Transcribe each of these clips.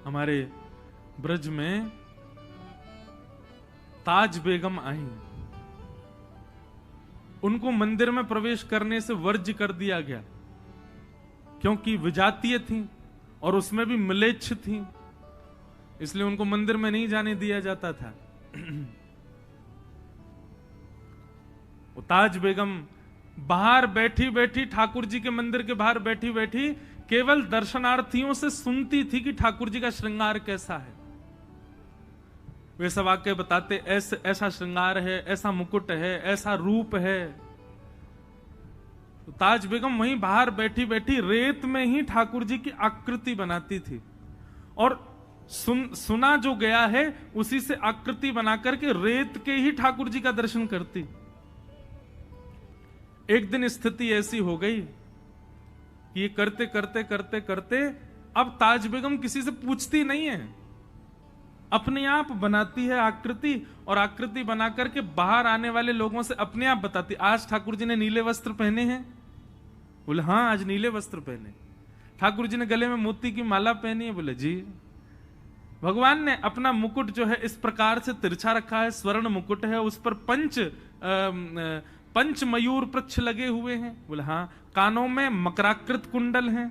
हमारे ब्रज में ताज बेगम आई। उनको मंदिर में प्रवेश करने से वर्ज्य कर दिया गया, क्योंकि विजातीय थी और उसमें भी म्लेच्छ थी, इसलिए उनको मंदिर में नहीं जाने दिया जाता था। वो ताज बेगम बाहर बैठी बैठी, ठाकुर जी के मंदिर के बाहर बैठी बैठी केवल दर्शनार्थियों से सुनती थी कि ठाकुर जी का श्रृंगार कैसा है। वे सब आके बताते ऐसा श्रृंगार है, ऐसा मुकुट है, ऐसा रूप है। तो ताज बेगम वहीं बाहर बैठी बैठी रेत में ही ठाकुर जी की आकृति बनाती थी और सुना जो गया है उसी से आकृति बना करके रेत के ही ठाकुर जी का दर्शन करती। एक दिन स्थिति ऐसी हो गई कि ये करते करते करते करते अब ताज बेगम किसी से पूछती नहीं है, अपने आप बनाती है आकृति, और आकृति बना करके बाहर आने वाले लोगों से अपने आप बताती। आज ठाकुर जी ने नीले वस्त्र पहने हैं? बोले हाँ, आज नीले वस्त्र पहने। ठाकुर जी ने गले में मोती की माला पहनी है? बोले जी। भगवान ने अपना मुकुट जो है इस प्रकार से तिरछा रखा है, स्वर्ण मुकुट है, उस पर पंच मयूर पृच्छ लगे हुए हैं? बोले हाँ। कानों में मकराकृत कुंडल हैं?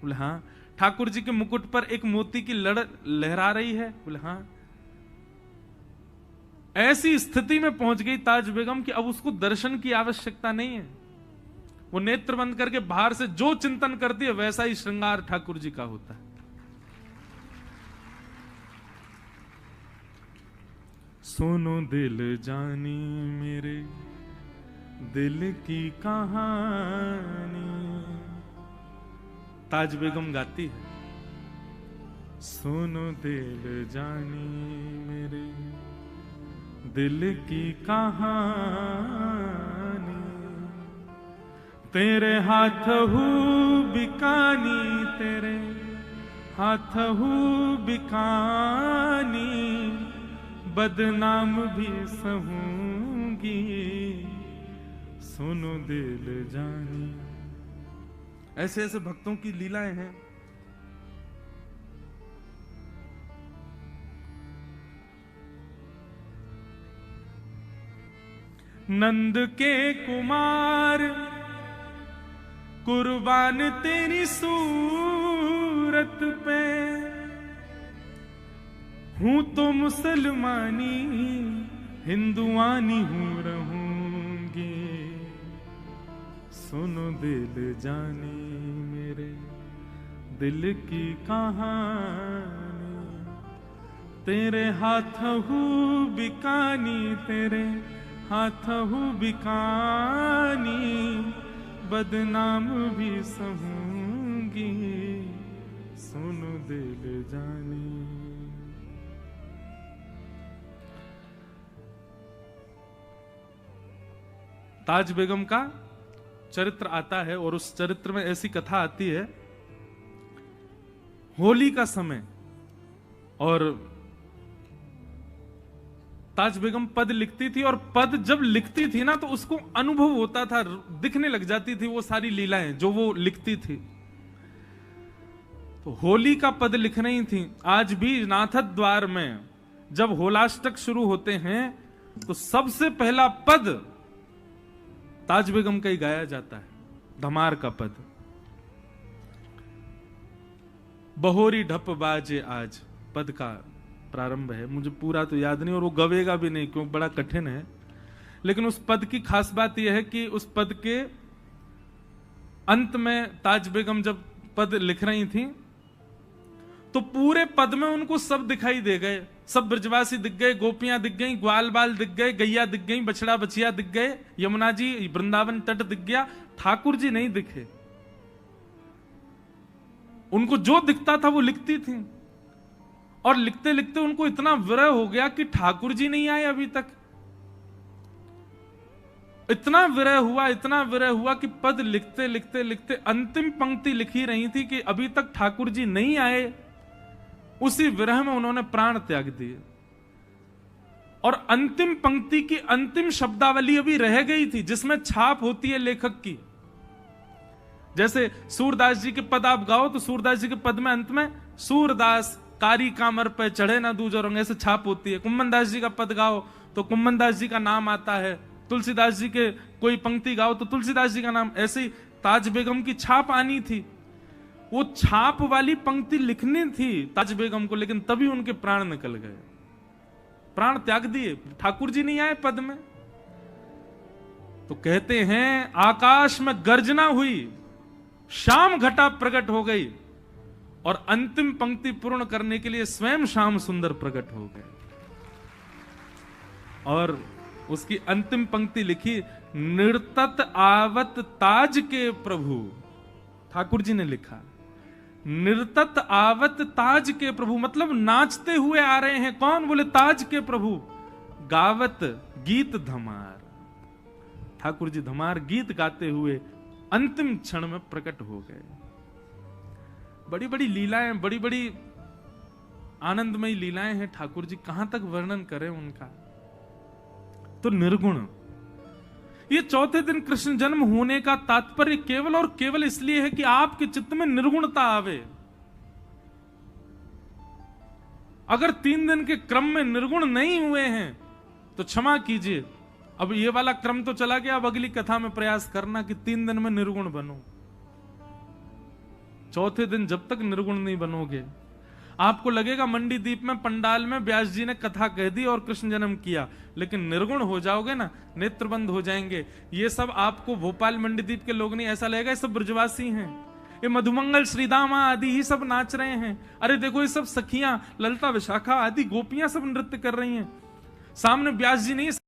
बोले हाँ। ठाकुर जी के मुकुट पर एक मोती की लड़ लहरा रही है? बोले हाँ। ऐसी स्थिति में पहुंच गई ताज बेगम कि अब उसको दर्शन की आवश्यकता नहीं है। वो नेत्र बंद करके बाहर से जो चिंतन करती है वैसा ही श्रृंगार ठाकुर जी का होता है। सुनो दिल जानी मेरे दिल की कहानी, ताज बेगम गाती है। सुनो दिल जानी मेरे दिल की कहानी, तेरे हाथ हू बिकानी, तेरे हाथ हू बिकानी, बदनाम भी सहूंगी, सुनो दिल जानी। ऐसे ऐसे भक्तों की लीलाएं हैं। नंद के कुमार कुर्बान तेरी सूरत पे, हूं तो मुसलमानी हिंदुआनी हूं रहूंगी, सुनो दिल जानी मेरे दिल की कहानी, तेरे हाथ हूं बिकानी, तेरे हाथ हूं बिकानी, बदनाम भी सहूंगी, सुनो दिल जानी। ताज बेगम का चरित्र आता है और उस चरित्र में ऐसी कथा आती है, होली का समय, और ताज बेगम पद लिखती थी, और पद जब लिखती थी ना तो उसको अनुभव होता था, दिखने लग जाती थी वो सारी लीलाएं जो वो लिखती थी। तो होली का पद लिख रही थी। आज भी नाथ द्वार में जब होलाष्टक शुरू होते हैं तो सबसे पहला पद ताज बेगम का ही गाया जाता है, धमार का पद। बहोरी ढप बाजे आज पद का प्रारंभ है। मुझे पूरा तो याद नहीं और वो गवेगा भी नहीं क्योंकि बड़ा कठिन है, लेकिन उस पद की खास बात यह है कि उस पद के अंत में ताज बेगम जब पद लिख रही थी तो पूरे पद में उनको सब दिखाई दे गए, सब ब्रजवासी दिख गए, गोपियां दिख गई, ग्वाल बाल दिख गए, गैया दिख गई, बछड़ा बछिया दिख गए, यमुना जी वृंदावन तट दिख गया, ठाकुर जी नहीं दिखे। उनको जो दिखता था वो लिखती थी, और लिखते लिखते उनको इतना विरह हो गया कि ठाकुर जी नहीं आए अभी तक। इतना विरह हुआ कि पद लिखते लिखते लिखते अंतिम पंक्ति लिखी रही थी कि अभी तक ठाकुर जी नहीं आए। उसी विरह में उन्होंने प्राण त्याग दिए, और अंतिम पंक्ति की अंतिम शब्दावली अभी रह गई थी जिसमें छाप होती है लेखक की। जैसे सूरदास जी के पद आप गाओ तो सूरदास जी के पद में अंत में सूरदास कारी कामर पे चढ़े ना दूज और रंग, ऐसे छाप होती है। कुम्मन दास जी का पद गाओ तो कुम्मन दास जी का नाम आता है, तुलसीदास जी के कोई पंक्ति गाओ तो तुलसीदास जी का नाम। ऐसे ही ताज बेगम की छाप आनी थी, वो छाप वाली पंक्ति लिखनी थी ताज बेगम को, लेकिन तभी उनके प्राण निकल गए, प्राण त्याग दिए। ठाकुर जी नहीं आए पद में। तो कहते हैं आकाश में गर्जना हुई, शाम घटा प्रकट हो गई, और अंतिम पंक्ति पूर्ण करने के लिए स्वयं श्याम सुंदर प्रकट हो गए। और उसकी अंतिम पंक्ति लिखी, निर्तत आवत ताज के प्रभु। ठाकुर जी ने लिखा निर्तत आवत ताज के प्रभु, मतलब नाचते हुए आ रहे हैं। कौन? बोले ताज के प्रभु। गावत गीत धमार, ठाकुर जी धमार गीत गाते हुए अंतिम क्षण में प्रकट हो गए। बड़ी बड़ी लीलाएं, बड़ी बड़ी आनंदमयी लीलाएं हैं ठाकुर जी, कहां तक वर्णन करें उनका। तो निर्गुण, ये चौथे दिन कृष्ण जन्म होने का तात्पर्य केवल और केवल इसलिए है कि आपके चित्त में निर्गुणता आवे। अगर 3 दिन के क्रम में निर्गुण नहीं हुए हैं तो क्षमा कीजिए, अब ये वाला क्रम तो चला गया, अब अगली कथा में प्रयास करना कि 3 दिन में निर्गुण बनो। चौथे दिन जब तक निर्गुण नहीं बनोगे, आपको लगेगा मंडी द्वीप में पंडाल में व्यास जी ने कथा कह दी और कृष्ण जन्म किया, लेकिन निर्गुण हो जाओगे ना, नेत्रबंद हो जाएंगे। ये सब आपको भोपाल मंडी द्वीप के लोग नहीं, ऐसा लगेगा ये सब ब्रजवासी हैं, ये मधुमंगल श्रीदामा आदि ही सब नाच रहे हैं। अरे देखो ये सब सखियां, ललता विशाखा आदि गोपियां सब नृत्य कर रही हैं, सामने व्यास जी नहीं